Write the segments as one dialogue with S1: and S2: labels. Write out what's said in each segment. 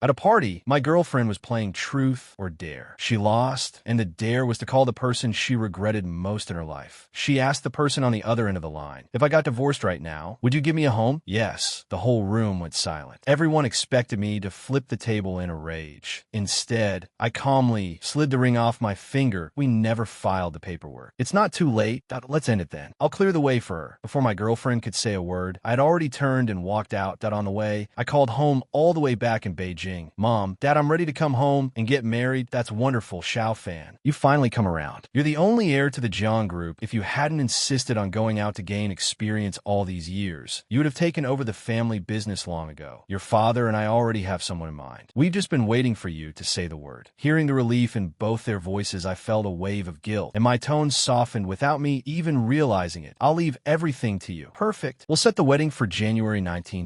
S1: At a party, my girlfriend was playing Truth or Dare. She lost, and the dare was to call the person she regretted most in her life. She asked the person on the other end of the line, "If I got divorced right now, would you give me a home?" Yes. The whole room went silent. Everyone expected me to flip the table in a rage. Instead, I calmly slid the ring off my finger. We never filed the paperwork. "It's not too late. Let's end it then. I'll clear the way for her." Before my girlfriend could say a word, I had already turned and walked out. On the way, I called home all the way back in Beijing. "Mom, Dad, I'm ready to come home and get married. That's wonderful, Xiao Fan. You finally come around. You're the only heir to the Jiang group. If you hadn't insisted on going out to gain experience all these years, you would have taken over the family business long ago. Your father and I already have someone in mind. We've just been waiting for you to say the word." Hearing the relief in both their voices, I felt a wave of guilt, and my tone softened without me even realizing it. "I'll leave everything to you." "Perfect. We'll set the wedding for January 19th.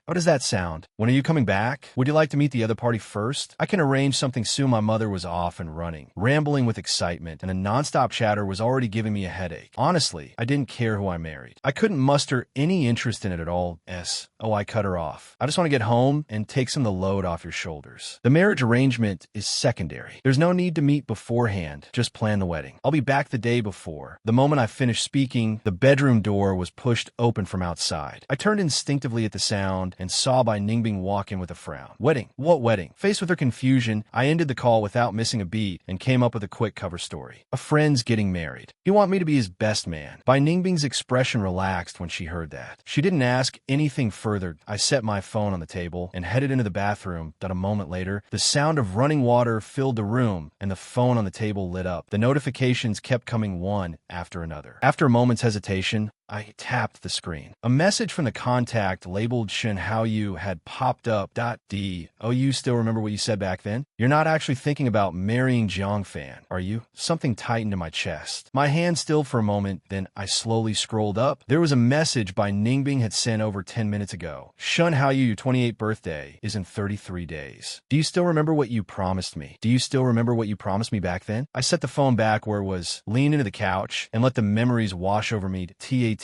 S1: How does that sound? When are you coming back? Would you like to meet the other party first? I can arrange something soon." My mother was off and running, rambling with excitement, and a nonstop chatter was already giving me a headache. Honestly, I didn't care who I married. I couldn't muster any interest in it at all. I cut her off. "I just want to get home and take some of the load off your shoulders. The marriage arrangement is secondary. There's no need to meet beforehand. Just plan the wedding. I'll be back the day before." The moment I finished speaking, the bedroom door was pushed open from outside. I turned instinctively at the sound and saw Bai Ningbing walk in with a frown. "Wedding? What wedding?" Faced with her confusion, I ended the call without missing a beat and came up with a quick cover story. "A friend's getting married. He want me to be his best man." Bai Ningbing's expression relaxed when she heard that. She didn't ask anything further. I set my phone on the table and headed into the bathroom. A moment later, the sound of running water filled the room and the phone on the table lit up. The notifications kept coming one after another. After a moment's hesitation, I tapped the screen. A message from the contact labeled Shen Haoyu had popped up. "Oh, you still remember what you said back then? You're not actually thinking about marrying Jiang Fan, are you?" Something tightened in my chest. My hand stilled for a moment, then I slowly scrolled up. There was a message Bai Ningbing had sent over 10 minutes ago. "Shen Haoyu, your 28th birthday is in 33 days. Do you still remember what you promised me? Do you still remember what you promised me back then?" I set the phone back where it was, leaned into the couch, and let the memories wash over me. T18.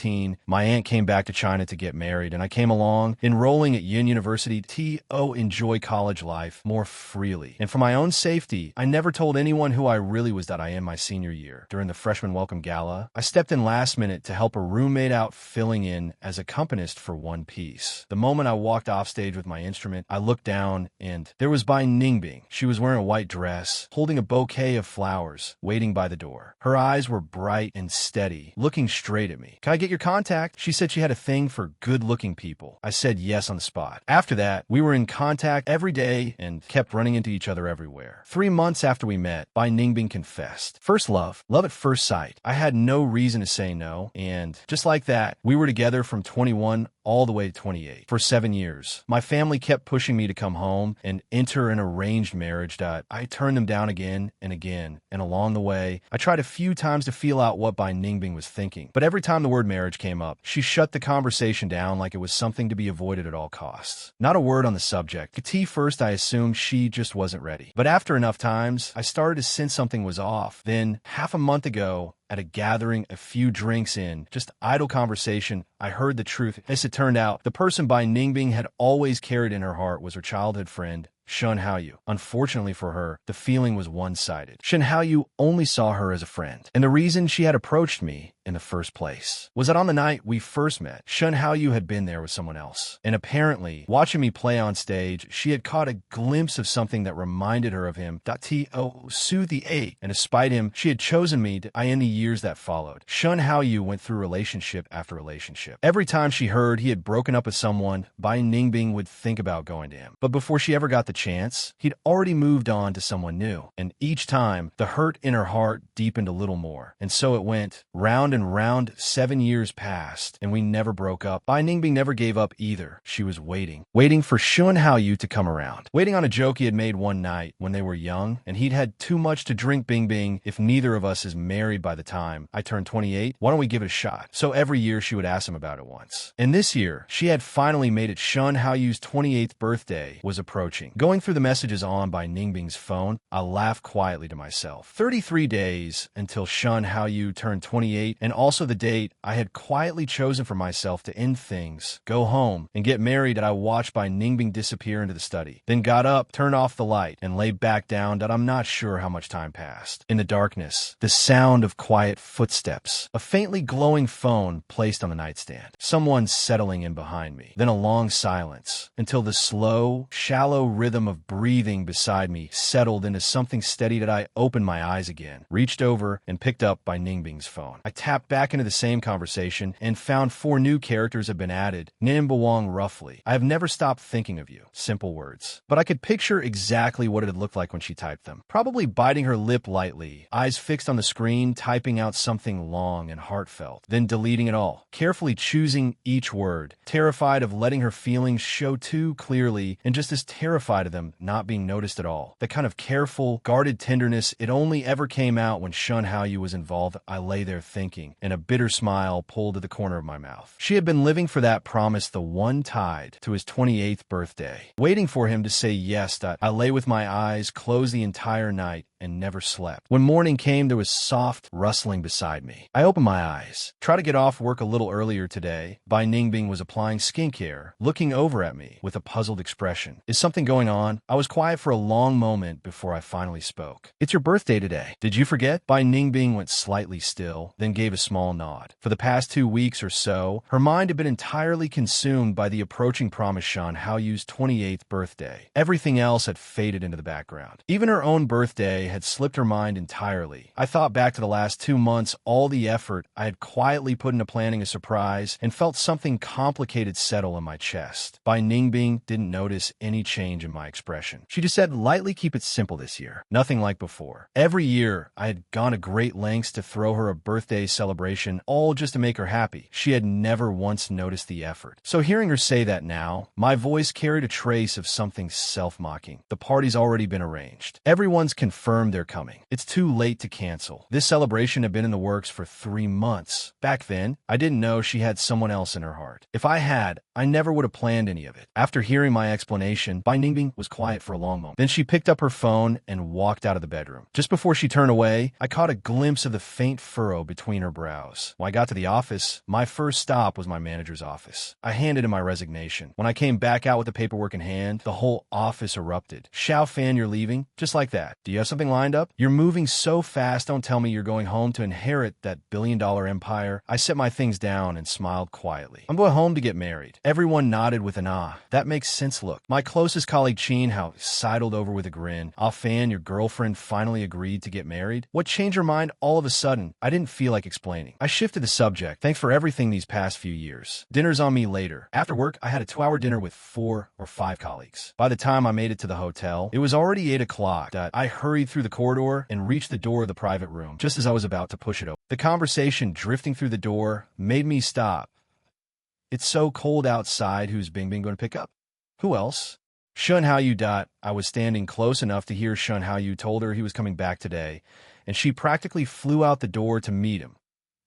S1: My aunt came back to China to get married, and I came along, enrolling at Yin University to enjoy college life more freely. And for my own safety, I never told anyone who I really was that I am my senior year. During the freshman welcome gala, I stepped in last minute to help a roommate out filling in as accompanist for one piece. The moment I walked off stage with my instrument, I looked down, and there was Bai Ningbing. She was wearing a white dress, holding a bouquet of flowers, waiting by the door. Her eyes were bright and steady, looking straight at me. "Can I get your contact?" She said she had a thing for good-looking people. I said yes on the spot. After that, we were in contact every day and kept running into each other everywhere. 3 months after we met, Bai Ningbing confessed. First love at first sight. I had no reason to say no, and just like that, we were together from 21 all the way to 28 for 7 years. My family kept pushing me to come home and enter an arranged marriage. I turned them down again and again, and along the way, I tried a few times to feel out what Bai Ningbing was thinking. But every time the word marriage came up, she shut the conversation down like it was something to be avoided at all costs. Not a word on the subject. At first, I assumed she just wasn't ready. But after enough times, I started to sense something was off. Then, half a month ago, at a gathering, a few drinks in, just idle conversation, I heard the truth. As it turned out, the person Bai Ningbing had always carried in her heart was her childhood friend, Shen Haoyu. Unfortunately for her, the feeling was one-sided. Shen Haoyu only saw her as a friend, and the reason she had approached me in the first place was that on the night we first met, Shen Haoyu had been there with someone else. And apparently, watching me play on stage, she had caught a glimpse of something that reminded her of him. And despite him, she had chosen me in the years that followed. Shen Haoyu went through relationship after relationship. Every time she heard he had broken up with someone, Bai Ningbing would think about going to him. But before she ever got the chance, he'd already moved on to someone new. And each time, the hurt in her heart deepened a little more. And so it went round and round. 7 years passed, and we never broke up. Bai Ningbing never gave up either. She was waiting for Shen Haoyu to come around. Waiting on a joke he had made one night when they were young, and he'd had too much to drink. Bing, if neither of us is married by the time I turn 28, why don't we give it a shot? So every year she would ask him about it once. And this year, she had finally made it. Shen Haoyu's 28th birthday was approaching. Going through the messages on Bai Ningbing's phone, I laughed quietly to myself. 33 days until Shen Haoyu turned 28, and also the date I had quietly chosen for myself to end things, go home, and get married that I watched by Ningbing disappear into the study. Then got up, turned off the light, and lay back down that I'm not sure how much time passed. In the darkness, the sound of quiet footsteps, a faintly glowing phone placed on the nightstand, someone settling in behind me, then a long silence, until the slow, shallow rhythm of breathing beside me settled into something steady that I opened my eyes again, reached over, and picked up by Ningbing's phone. I tapped back into the same conversation and found 4 new characters had been added. Nimbawang roughly. I have never stopped thinking of you. Simple words. But I could picture exactly what it had looked like when she typed them. Probably biting her lip lightly, eyes fixed on the screen, typing out something long and heartfelt, then deleting it all, carefully choosing each word, terrified of letting her feelings show too clearly, and just as terrified of them not being noticed at all. The kind of careful, guarded tenderness it only ever came out when Shun Haoyu was involved. I lay there thinking, and a bitter smile pulled to the corner of my mouth. She had been living for that promise the one tied to his 28th birthday, waiting for him to say yes. I lay with my eyes closed the entire night and never slept. When morning came, there was soft rustling beside me. I opened my eyes. Try to get off work a little earlier today. Bai Ningbing was applying skincare, looking over at me with a puzzled expression. Is something going on? I was quiet for a long moment before I finally spoke. It's your birthday today. Did you forget? Bai Ningbing went slightly still, then gave a small nod. For the past 2 weeks or so, her mind had been entirely consumed by the approaching promise Shun Haoyu's 28th birthday. Everything else had faded into the background. Even her own birthday had slipped her mind entirely. I thought back to the last 2 months, all the effort I had quietly put into planning a surprise, and felt something complicated settle in my chest. Bai Ningbing didn't notice any change in my expression. She just said, lightly keep it simple this year. Nothing like before. Every year, I had gone to great lengths to throw her a birthday celebration, all just to make her happy. She had never once noticed the effort. So hearing her say that now, my voice carried a trace of something self-mocking. The party's already been arranged. Everyone's confirmed they're coming. It's too late to cancel. This celebration had been in the works for 3 months. Back then, I didn't know she had someone else in her heart. If I had, I never would have planned any of it. After hearing my explanation, Bai Ningbing was quiet for a long moment. Then she picked up her phone and walked out of the bedroom. Just before she turned away, I caught a glimpse of the faint furrow between her brows. When I got to the office, my first stop was my manager's office. I handed in my resignation. When I came back out with the paperwork in hand, the whole office erupted. Xiao Fan, you're leaving? Just like that. Do you have something lined up? You're moving so fast, don't tell me you're going home to inherit that billion-dollar empire. I set my things down and smiled quietly. I'm going home to get married. Everyone nodded with an ah. That makes sense look. My closest colleague Chin Hao sidled over with a grin. Ah Fan, your girlfriend finally agreed to get married? What changed her mind all of a sudden? I didn't feel like explaining. I shifted the subject. Thanks for everything these past few years. Dinner's on me later. After work, I had a 2-hour dinner with 4 or 5 colleagues. By the time I made it to the hotel, it was already 8 o'clock. I hurried through the corridor and reached the door of the private room, just as I was about to push it open. The conversation drifting through the door made me stop. It's so cold outside, who's Bingbing going to pick up? Who else? Shun Haoyu. I was standing close enough to hear Shun Haoyu told her he was coming back today, and she practically flew out the door to meet him.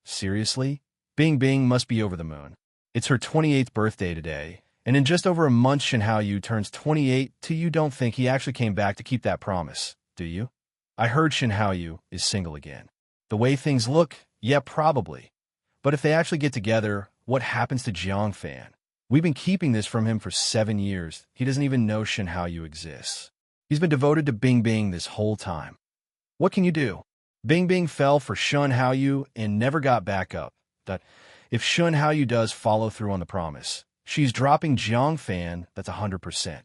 S1: Seriously? Bingbing must be over the moon. It's her 28th birthday today, and in just over a month Shun Haoyu turns 28. You don't think he actually came back to keep that promise, do you? I heard Shun Haoyu is single again. The way things look, yeah, probably. But if they actually get together, what happens to Jiang Fan? We've been keeping this from him for 7 years. He doesn't even know Shun Haoyu exists. He's been devoted to Bingbing this whole time. What can you do? Bingbing fell for Shun Haoyu and never got back up. If Shun Haoyu does follow through on the promise, she's dropping Jiang Fan, that's 100%.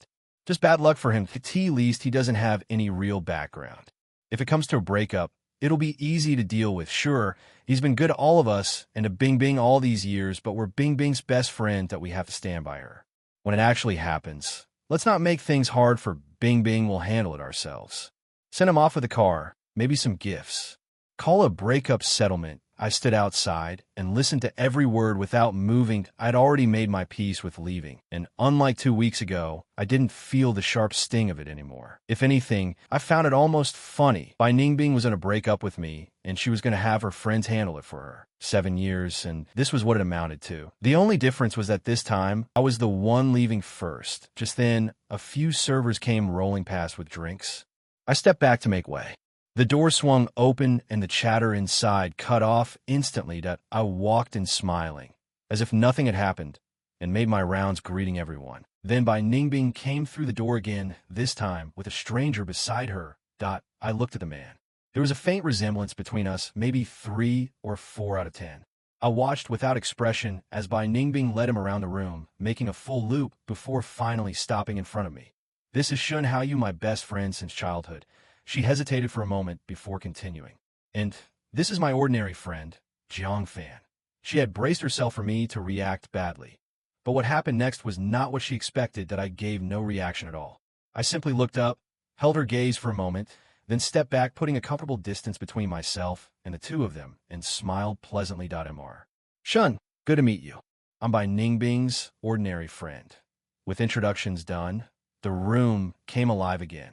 S1: Just bad luck for him. At least he doesn't have any real background. If it comes to a breakup, it'll be easy to deal with. Sure, he's been good to all of us and to Bingbing all these years, but we're Bingbing's best friend that we have to stand by her. When it actually happens, let's not make things hard for Bingbing. We'll handle it ourselves. Send him off with a car, maybe some gifts. Call a breakup settlement. I stood outside and listened to every word without moving. I'd already made my peace with leaving, and unlike 2 weeks ago, I didn't feel the sharp sting of it anymore. If anything, I found it almost funny. Bai Ningbing was going to break up with me, and she was going to have her friends handle it for her. 7 years, and this was what it amounted to. The only difference was that this time, I was the one leaving first. Just then, a few servers came rolling past with drinks. I stepped back to make way. The door swung open and the chatter inside cut off instantly. That I walked in smiling, as if nothing had happened, and made my rounds greeting everyone. Then Bai Ningbing came through the door again, this time with a stranger beside her. I looked at the man. There was a faint resemblance between us, maybe 3 or 4 out of 10. I watched without expression as Bai Ningbing led him around the room, making a full loop before finally stopping in front of me. This is Shun Haoyu, my best friend since childhood. She hesitated for a moment before continuing. And this is my ordinary friend, Jiang Fan. She had braced herself for me to react badly. But what happened next was not what she expected. That I gave no reaction at all. I simply looked up, held her gaze for a moment, then stepped back, putting a comfortable distance between myself and the two of them, and smiled pleasantly. Mr. Shun, good to meet you. I'm Bai Ningbing's ordinary friend. With introductions done, the room came alive again.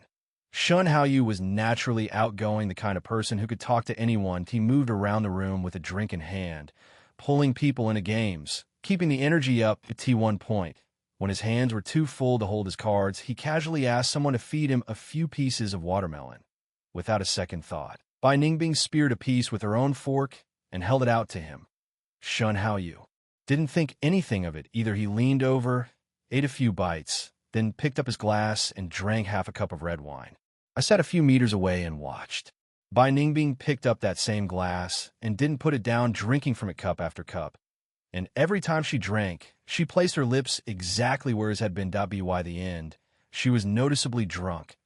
S1: Shun Haoyu was naturally outgoing, the kind of person who could talk to anyone. He moved around the room with a drink in hand, pulling people into games, keeping the energy up at T1 point. When his hands were too full to hold his cards, he casually asked someone to feed him a few pieces of watermelon. Without a second thought, Bai Ningbing speared a piece with her own fork and held it out to him. Shun Haoyu didn't think anything of it either. He leaned over, ate a few bites, then picked up his glass and drank half a cup of red wine. I sat a few meters away and watched. Bai Ningbing picked up that same glass and didn't put it down, drinking from it cup after cup. And every time she drank, she placed her lips exactly where his had been. By the end, she was noticeably drunk,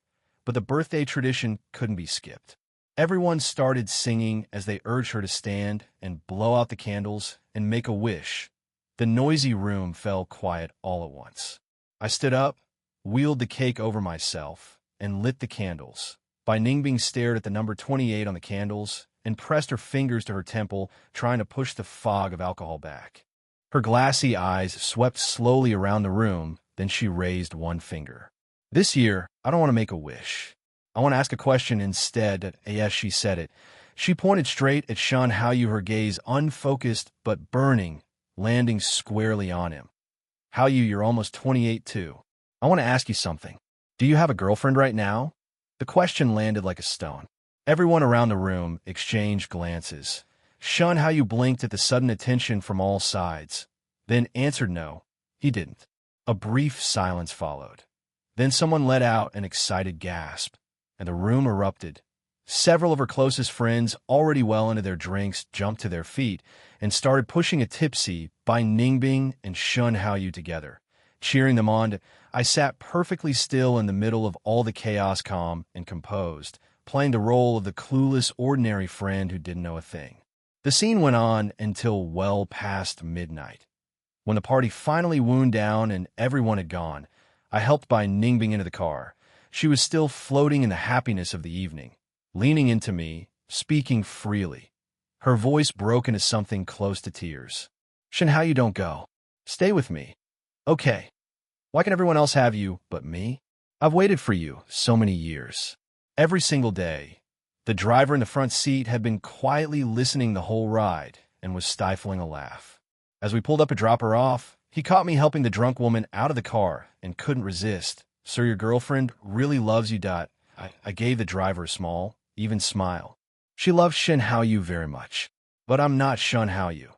S1: but the birthday tradition couldn't be skipped. Everyone started singing as they urged her to stand and blow out the candles and make a wish. The noisy room fell quiet all at once. I stood up, wheeled the cake over myself, and lit the candles. Bai Ningbing stared at the number 28 on the candles and pressed her fingers to her temple, trying to push the fog of alcohol back. Her glassy eyes swept slowly around the room, then she raised one finger. This year, I don't want to make a wish. I want to ask a question instead. Yes, she said it. She pointed straight at Shun Haoyu, her gaze unfocused but burning, landing squarely on him. Haoyu, you're almost 28 too. I want to ask you something. Do you have a girlfriend right now? The question landed like a stone. Everyone around the room exchanged glances. Shun Haoyu blinked at the sudden attention from all sides, then answered no, he didn't. A brief silence followed. Then someone let out an excited gasp, and the room erupted. Several of her closest friends, already well into their drinks, jumped to their feet and started pushing a tipsy Bai Ningbing and Shun Haoyu together, cheering them on. I sat perfectly still in the middle of all the chaos, calm and composed, playing the role of the clueless, ordinary friend who didn't know a thing. The scene went on until well past midnight. When the party finally wound down and everyone had gone, I helped Bai Ningbing into the car. She was still floating in the happiness of the evening, leaning into me, speaking freely. Her voice broke into something close to tears. Shun Haoyu, don't go. Stay with me. Okay. Why can everyone else have you but me? I've waited for you so many years. Every single day. The driver in the front seat had been quietly listening the whole ride and was stifling a laugh. As we pulled up to drop her off, he caught me helping the drunk woman out of the car and couldn't resist. Sir, your girlfriend really loves you. I gave the driver a small, even smile. She loves Shun Haoyu very much. But I'm not Shun Haoyu.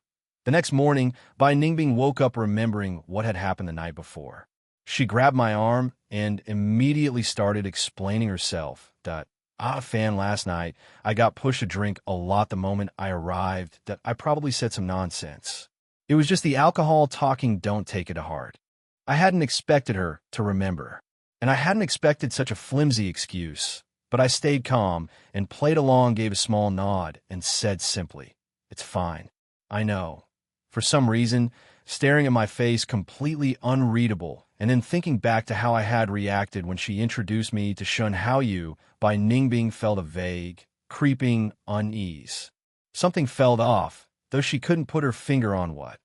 S1: The next morning, Bai Ningbing woke up remembering what had happened the night before. She grabbed my arm and immediately started explaining herself. Fan, last night, I got pushed to drink a lot the moment I arrived. I probably said some nonsense. It was just the alcohol talking. Don't take it to heart. I hadn't expected her to remember, and I hadn't expected such a flimsy excuse. But I stayed calm and played along, gave a small nod, and said simply, "It's fine. I know." For some reason, staring at my face completely unreadable, and then thinking back to how I had reacted when she introduced me to Shun Haoyu, Bai Ningbing felt a vague, creeping unease. Something felt off, though she couldn't put her finger on what.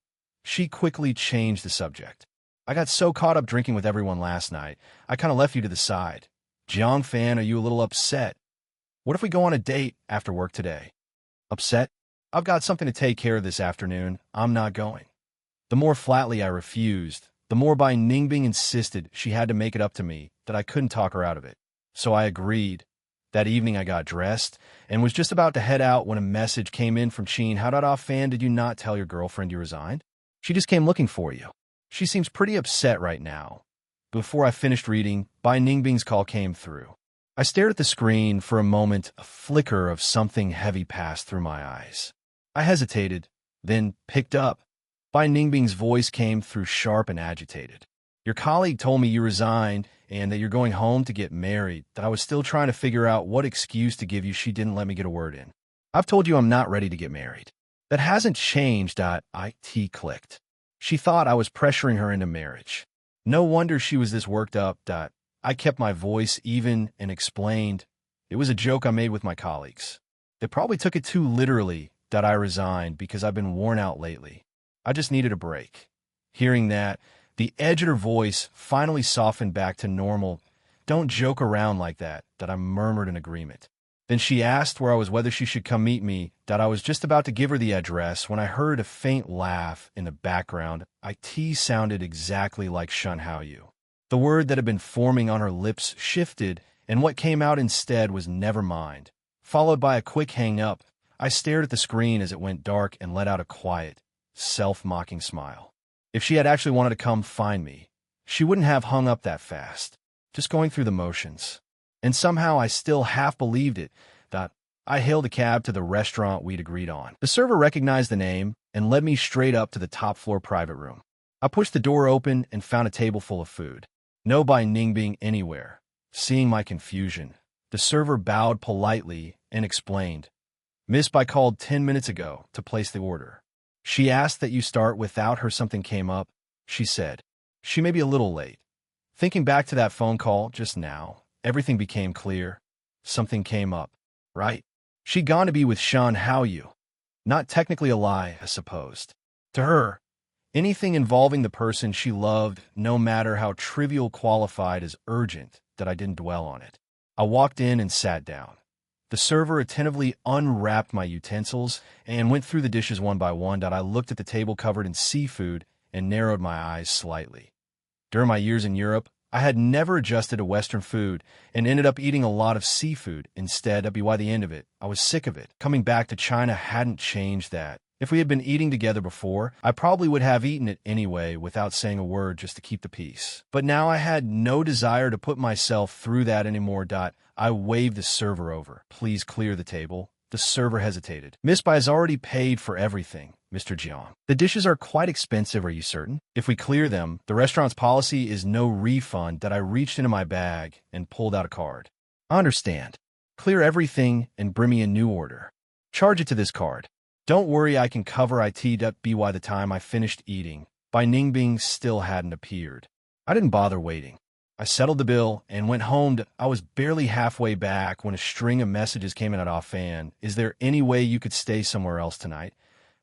S1: She quickly changed the subject. I got so caught up drinking with everyone last night, I kind of left you to the side. Jiang Fan, are you a little upset? What if we go on a date after work today? Upset? I've got something to take care of this afternoon. I'm not going. The more flatly I refused, the more Bai Ningbing insisted she had to make it up to me, that I couldn't talk her out of it. So I agreed. That evening I got dressed and was just about to head out when a message came in from Cheen. How fan did you not tell your girlfriend you resigned? She just came looking for you. She seems pretty upset right now. Before I finished reading, Bai Ningbing's call came through. I stared at the screen for a moment. A flicker of something heavy passed through my eyes. I hesitated, then picked up. Bai Ningbing's voice came through sharp and agitated. Your colleague told me you resigned and that you're going home to get married, that I was still trying to figure out what excuse to give you. She didn't let me get a word in. I've told you I'm not ready to get married. That hasn't changed. It clicked. She thought I was pressuring her into marriage. No wonder she was this worked up. I kept my voice even and explained, it was a joke I made with my colleagues. They probably took it too literally that I resigned because I've been worn out lately. I just needed a break. Hearing that, the edge of her voice finally softened back to normal. Don't joke around like that I murmured in agreement. Then she asked where I was, whether she should come meet me, that I was just about to give her the address when I heard a faint laugh in the background. It sounded exactly like Shun Haoyu. The word that had been forming on her lips shifted, and what came out instead was never mind. Followed by a quick hang-up, I stared at the screen as it went dark and let out a quiet, self-mocking smile. If she had actually wanted to come find me, she wouldn't have hung up that fast, just going through the motions. And somehow I still half believed it. I hailed a cab to the restaurant we'd agreed on. The server recognized the name and led me straight up to the top-floor private room. I pushed the door open and found a table full of food. No Bai Ningbing anywhere. Seeing my confusion, the server bowed politely and explained, Miss Bai called 10 minutes ago to place the order. She asked that you start without her. Something came up, she said. She may be a little late. Thinking back to that phone call just now, everything became clear. Something came up, right? She'd gone to be with Shun Haoyu. Not technically a lie, I supposed. To her, anything involving the person she loved, no matter how trivial, qualified as urgent, that I didn't dwell on it. I walked in and sat down. The server attentively unwrapped my utensils and went through the dishes one by one. I looked at the table covered in seafood and narrowed my eyes slightly. During my years in Europe, I had never adjusted to Western food and ended up eating a lot of seafood instead. By the end of it, I was sick of it. Coming back to China hadn't changed that. If we had been eating together before, I probably would have eaten it anyway without saying a word just to keep the peace. But now I had no desire to put myself through that anymore. I waved the server over. Please clear the table. The server hesitated. Miss Bai has already paid for everything, Mr. Jiang. The dishes are quite expensive, are you certain? If we clear them, the restaurant's policy is no refund. I reached into my bag and pulled out a card. I understand. Clear everything and bring me a new order. Charge it to this card. Don't worry, I can cover it. By the time I finished eating, Bai Ningbing still hadn't appeared. I didn't bother waiting. I settled the bill and went home. I was barely halfway back when a string of messages came in at offhand. Is there any way you could stay somewhere else tonight?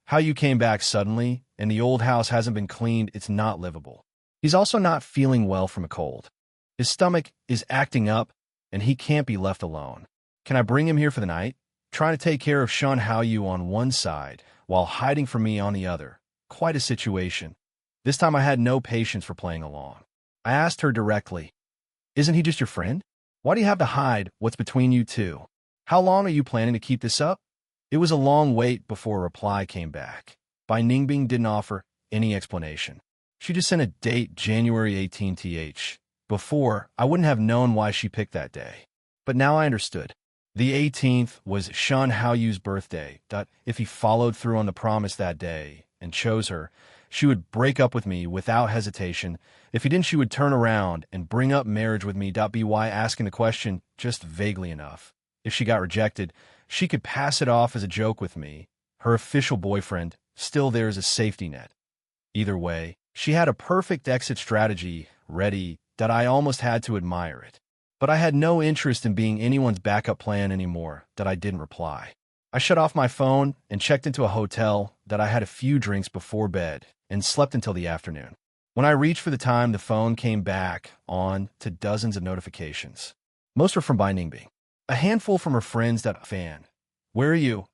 S1: How you came back suddenly, and the old house hasn't been cleaned. It's not livable. He's also not feeling well from a cold. His stomach is acting up, and he can't be left alone. Can I bring him here for the night? Trying to take care of Shun Haoyu on one side, while hiding from me on the other. Quite a situation. This time I had no patience for playing along. I asked her directly, Isn't he just your friend? Why do you have to hide what's between you two? How long are you planning to keep this up? It was a long wait before a reply came back. Bai Ningbing didn't offer any explanation. She just sent a date, January 18th. Before, I wouldn't have known why she picked that day. But now I understood. The 18th was Shun Haoyu's birthday. If he followed through on the promise that day and chose her, she would break up with me without hesitation. If he didn't, she would turn around and bring up marriage with me. By asking the question just vaguely enough. If she got rejected, she could pass it off as a joke with me. Her official boyfriend, still there as a safety net. Either way, she had a perfect exit strategy ready that I almost had to admire it. But I had no interest in being anyone's backup plan anymore. I didn't reply. I shut off my phone and checked into a hotel. I had a few drinks before bed and slept until the afternoon. When I reached for the time, the phone came back on to dozens of notifications. Most were from Bai Ningbing. A handful from her friends. Fan, where are you?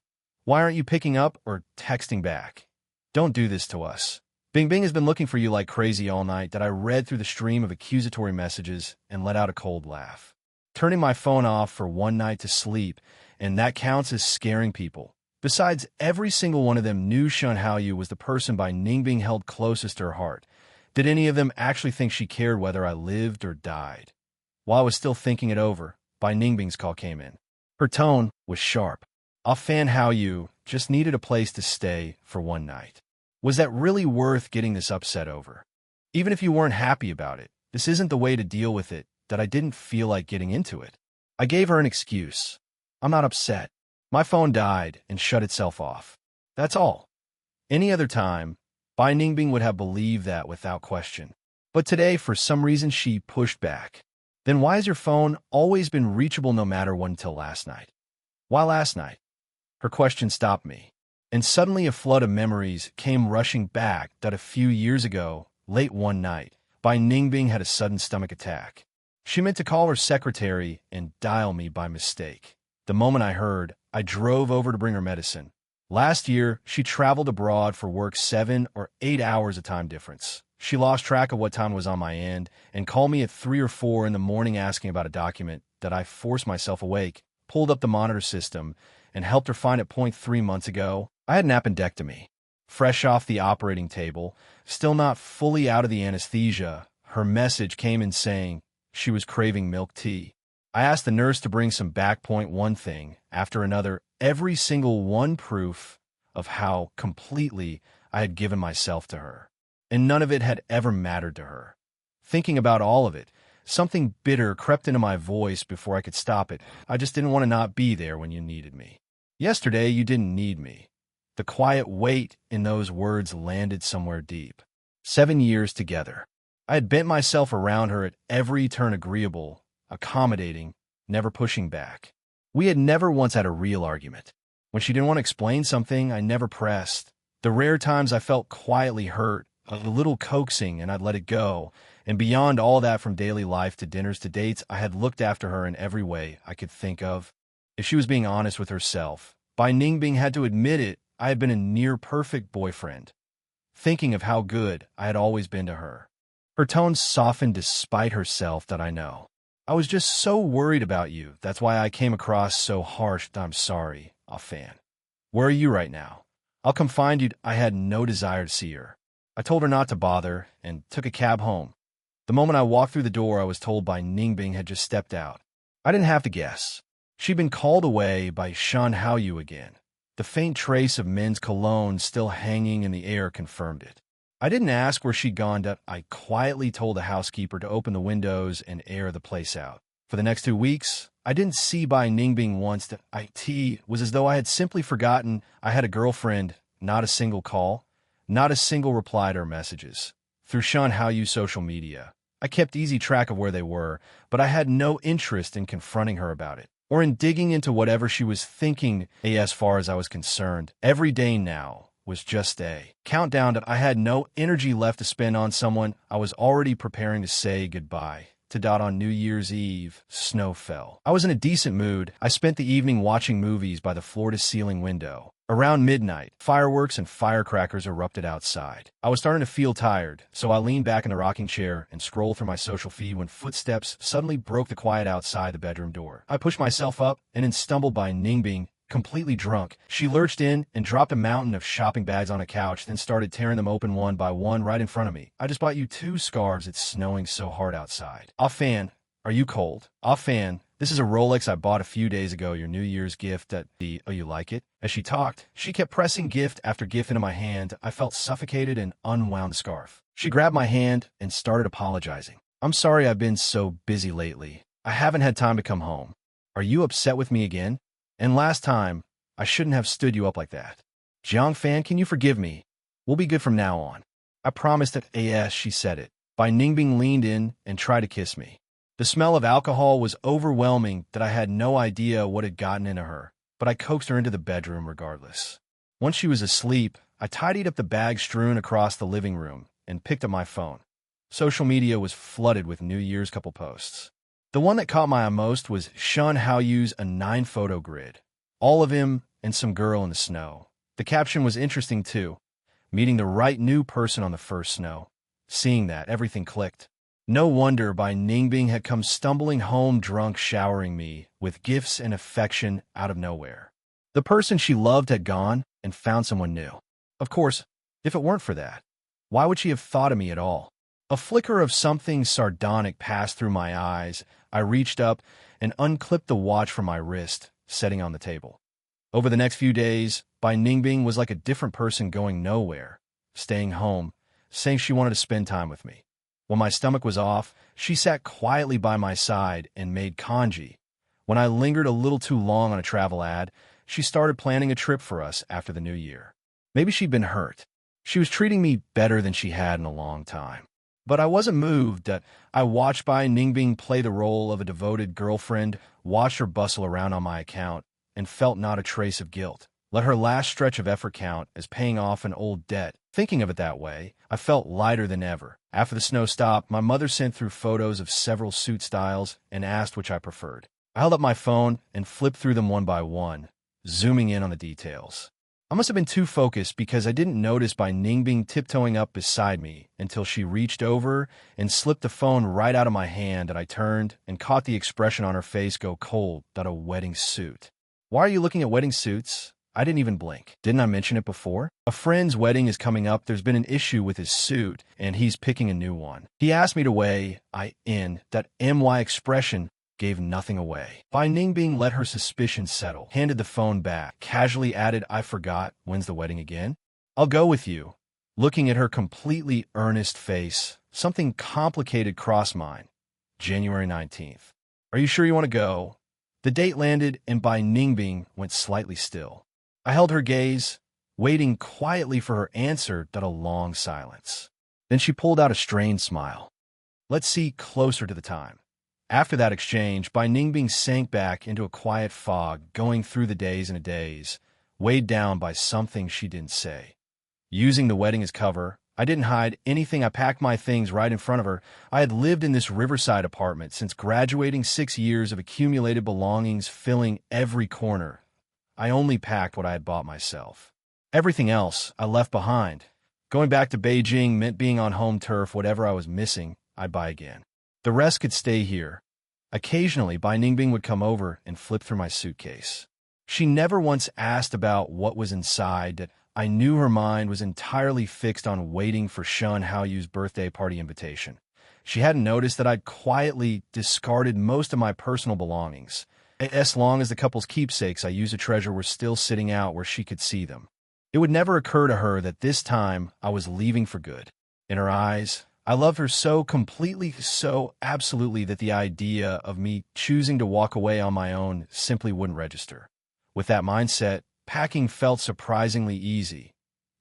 S1: Why aren't you picking up or texting back? Don't do this to us. Bing Bing has been looking for you like crazy all night. I read through the stream of accusatory messages and let out a cold laugh. turning my phone off for one night to sleep, and that counts as scaring people. Besides, every single one of them knew Shun Haoyu was the person Bai Ningbing held closest to her heart. Did any of them actually think she cared whether I lived or died? While I was still thinking it over, Bai Ningbing's call came in. Her tone was sharp. Fan Haoyu just needed a place to stay for one night. Was that really worth getting this upset over? Even if you weren't happy about it, this isn't the way to deal with it, that I didn't feel like getting into it. I gave her an excuse. I'm not upset. My phone died and shut itself off. That's all. Any other time, Bai Ningbing would have believed that without question. But today, for some reason, she pushed back. Then why has your phone always been reachable no matter what until last night? Why last night? Her question stopped me. And suddenly a flood of memories came rushing back that a few years ago, late one night, Bai Ningbing had a sudden stomach attack. She meant to call her secretary and dial me by mistake. The moment I heard, I drove over to bring her medicine. Last year, she traveled abroad for work 7 or 8 hours of time difference. She lost track of what time was on my end and called me at 3 or 4 in the morning asking about a document that I forced myself awake, pulled up the monitor system, and helped her find it. 3 months ago, I had an appendectomy. Fresh off the operating table, still not fully out of the anesthesia, her message came in saying she was craving milk tea. I asked the nurse to bring some back. One thing after another, every single one proof of how completely I had given myself to her. And none of it had ever mattered to her. Thinking about all of it, something bitter crept into my voice before I could stop it. I just didn't want to not be there when you needed me. Yesterday, you didn't need me. The quiet weight in those words landed somewhere deep. 7 years together. I had bent myself around her at every turn, agreeable, accommodating, never pushing back. We had never once had a real argument. When she didn't want to explain something, I never pressed. The rare times I felt quietly hurt, a little coaxing, and I'd let it go. And beyond all that, from daily life to dinners to dates, I had looked after her in every way I could think of. If she was being honest with herself, Bai Ningbing had to admit it, I had been a near-perfect boyfriend. Thinking of how good I had always been to her. Her tone softened despite herself, that I know. I was just so worried about you. That's why I came across so harsh. I'm sorry, Fan. Where are you right now? I'll come find you. I had no desire to see her. I told her not to bother and took a cab home. The moment I walked through the door, I was told Bai Ningbing had just stepped out. I didn't have to guess. She'd been called away by Shun Haoyu again. The faint trace of men's cologne still hanging in the air confirmed it. I didn't ask where she'd gone. I quietly told the housekeeper to open the windows and air the place out. For the next 2 weeks, I didn't see Bai Ningbing once. It was as though I had simply forgotten I had a girlfriend. Not a single call, not a single reply to her messages. Through Shun Haoyu's social media, I kept easy track of where they were, but I had no interest in confronting her about it, or in digging into whatever she was thinking. As far as I was concerned, every day now was just a countdown that I had no energy left to spend on someone I was already preparing to say goodbye to. On New Year's Eve, snow fell. I was in a decent mood. I spent the evening watching movies by the floor-to-ceiling window. Around midnight, fireworks and firecrackers erupted outside. I was starting to feel tired, so I leaned back in the rocking chair and scrolled through my social feed when footsteps suddenly broke the quiet outside the bedroom door. I pushed myself up and then stumbled by Ningbing, completely drunk. She lurched in and dropped a mountain of shopping bags on a couch, then started tearing them open one by one right in front of me. I just bought you 2 scarves. It's snowing so hard outside. Fan, are you cold? Fan, this is a Rolex I bought a few days ago, your New Year's gift at the, oh, you like it? As she talked, she kept pressing gift after gift into my hand. I felt suffocated and unwound the scarf. She grabbed my hand and started apologizing. I'm sorry I've been so busy lately. I haven't had time to come home. Are you upset with me again? And last time, I shouldn't have stood you up like that. Fan, can you forgive me? We'll be good from now on. I promised that. She said it. Bai Ningbing leaned in and tried to kiss me. The smell of alcohol was overwhelming that I had no idea what had gotten into her, but I coaxed her into the bedroom regardless. Once she was asleep, I tidied up the bag strewn across the living room and picked up my phone. Social media was flooded with New Year's couple posts. The one that caught my eye most was Shun Haoyu's a 9-photo grid. All of him and some girl in the snow. The caption was interesting too. Meeting the right new person on the first snow. Seeing that, everything clicked. No wonder Bai Ningbing had come stumbling home drunk, showering me with gifts and affection out of nowhere. The person she loved had gone and found someone new. Of course, if it weren't for that, why would she have thought of me at all? A flicker of something sardonic passed through my eyes. I reached up and unclipped the watch from my wrist, setting on the table. Over the next few days, Bai Ningbing was like a different person, going nowhere, staying home, saying she wanted to spend time with me. When my stomach was off, she sat quietly by my side and made congee. When I lingered a little too long on a travel ad, she started planning a trip for us after the new year. Maybe she'd been hurt. She was treating me better than she had in a long time. But I wasn't moved. I watched Bai Ningbing play the role of a devoted girlfriend, watched her bustle around on my account, and felt not a trace of guilt. Let her last stretch of effort count as paying off an old debt. Thinking of it that way, I felt lighter than ever. After the snow stopped, my mother sent through photos of several suit styles and asked which I preferred. I held up my phone and flipped through them one by one, zooming in on the details. I must have been too focused because I didn't notice Bai Ningbing tiptoeing up beside me until she reached over and slipped the phone right out of my hand, and I turned and caught the expression on her face go cold. "A wedding suit. Why are you looking at wedding suits?" I didn't even blink. Didn't I mention it before? A friend's wedding is coming up. There's been an issue with his suit, and he's picking a new one. He asked me to weigh in. That MY expression gave nothing away. Bai Ningbing let her suspicion settle, handed the phone back, casually added, "I forgot. When's the wedding again?" "I'll go with you." Looking at her completely earnest face, something complicated crossed mine. January 19th. "Are you sure you want to go?" The date landed, and Bai Ningbing went slightly still. I held her gaze, waiting quietly for her answer. A long silence. Then she pulled out a strained smile. "Let's see closer to the time." After that exchange, Bai Ningbing sank back into a quiet fog, going through the days and days, weighed down by something she didn't say. Using the wedding as cover, I didn't hide anything. I packed my things right in front of her. I had lived in this riverside apartment since graduating, 6 years of accumulated belongings filling every corner. I only packed what I had bought myself. Everything else I left behind. Going back to Beijing meant being on home turf. Whatever I was missing, I'd buy again. The rest could stay here. Occasionally, Bai Ningbing would come over and flip through my suitcase. She never once asked about what was inside. I knew her mind was entirely fixed on waiting for Shun Haoyu's birthday party invitation. She hadn't noticed that I'd quietly discarded most of my personal belongings. As long as the couple's keepsakes I used a treasure were still sitting out where she could see them. It would never occur to her that this time I was leaving for good. In her eyes, I loved her so completely, so absolutely, that the idea of me choosing to walk away on my own simply wouldn't register. With that mindset, packing felt surprisingly easy.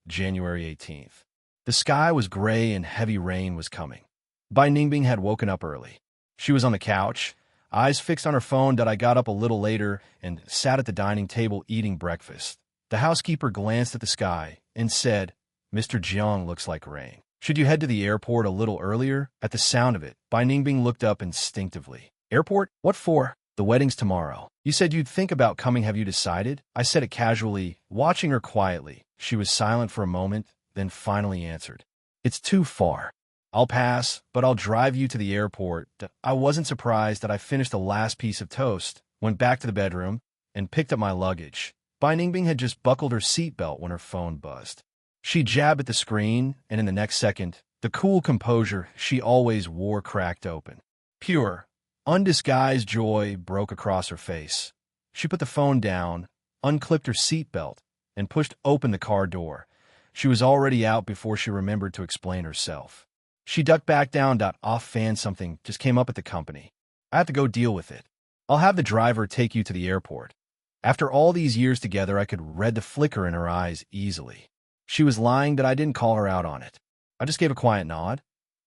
S1: January 18th. The sky was gray and heavy rain was coming. Bai Ningbing had woken up early. She was on the couch, eyes fixed on her phone. I got up a little later and sat at the dining table eating breakfast. The housekeeper glanced at the sky and said, "Mr. Jiang, looks like rain. Should you head to the airport a little earlier?" At the sound of it, Bai Ningbing looked up instinctively. "Airport? What for?" "The wedding's tomorrow. You said you'd think about coming. Have you decided?" I said it casually, watching her quietly. She was silent for a moment, then finally answered, "It's too far. I'll pass, but I'll drive you to the airport." I wasn't surprised that I finished the last piece of toast, went back to the bedroom, and picked up my luggage. Bai Ningbing had just buckled her seatbelt when her phone buzzed. She jabbed at the screen, and in the next second, the cool composure she always wore cracked open. Pure, undisguised joy broke across her face. She put the phone down, unclipped her seatbelt, and pushed open the car door. She was already out before she remembered to explain herself. She ducked back down. "Off-fan, something just came up at the company. I have to go deal with it. I'll have the driver take you to the airport." After all these years together, I could read the flicker in her eyes easily. She was lying that I didn't call her out on it. I just gave a quiet nod.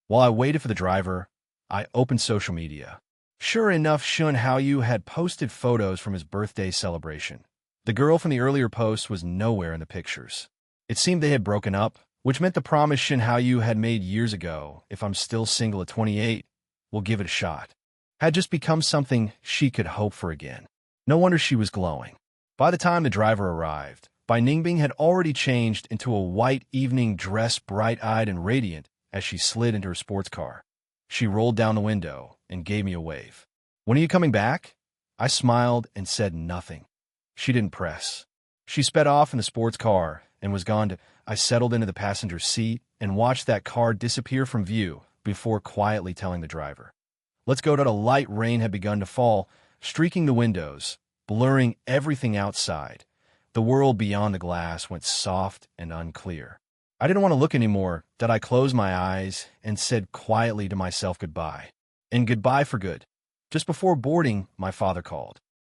S1: While I waited for the driver, I opened social media. Sure enough, Shun Haoyu had posted photos from his birthday celebration. The girl from the earlier post was nowhere in the pictures. It seemed they had broken up, which meant the promise Shun Haoyu had made years ago, "If I'm still single at 28, we'll give it a shot," had just become something she could hope for again. No wonder she was glowing. By the time the driver arrived, Bai Ningbing had already changed into a white evening dress, bright-eyed and radiant as she slid into her sports car. She rolled down the window and gave me a wave. "When are you coming back?" I smiled and said nothing. She didn't press. She sped off in the sports car and was gone. I settled into the passenger seat and watched that car disappear from view before quietly telling the driver, "Let's go." A light rain had begun to fall, streaking the windows, blurring everything outside. The world beyond the glass went soft and unclear. I didn't want to look anymore. I closed my eyes and said quietly to myself goodbye. And goodbye for good. Just before boarding, my father called.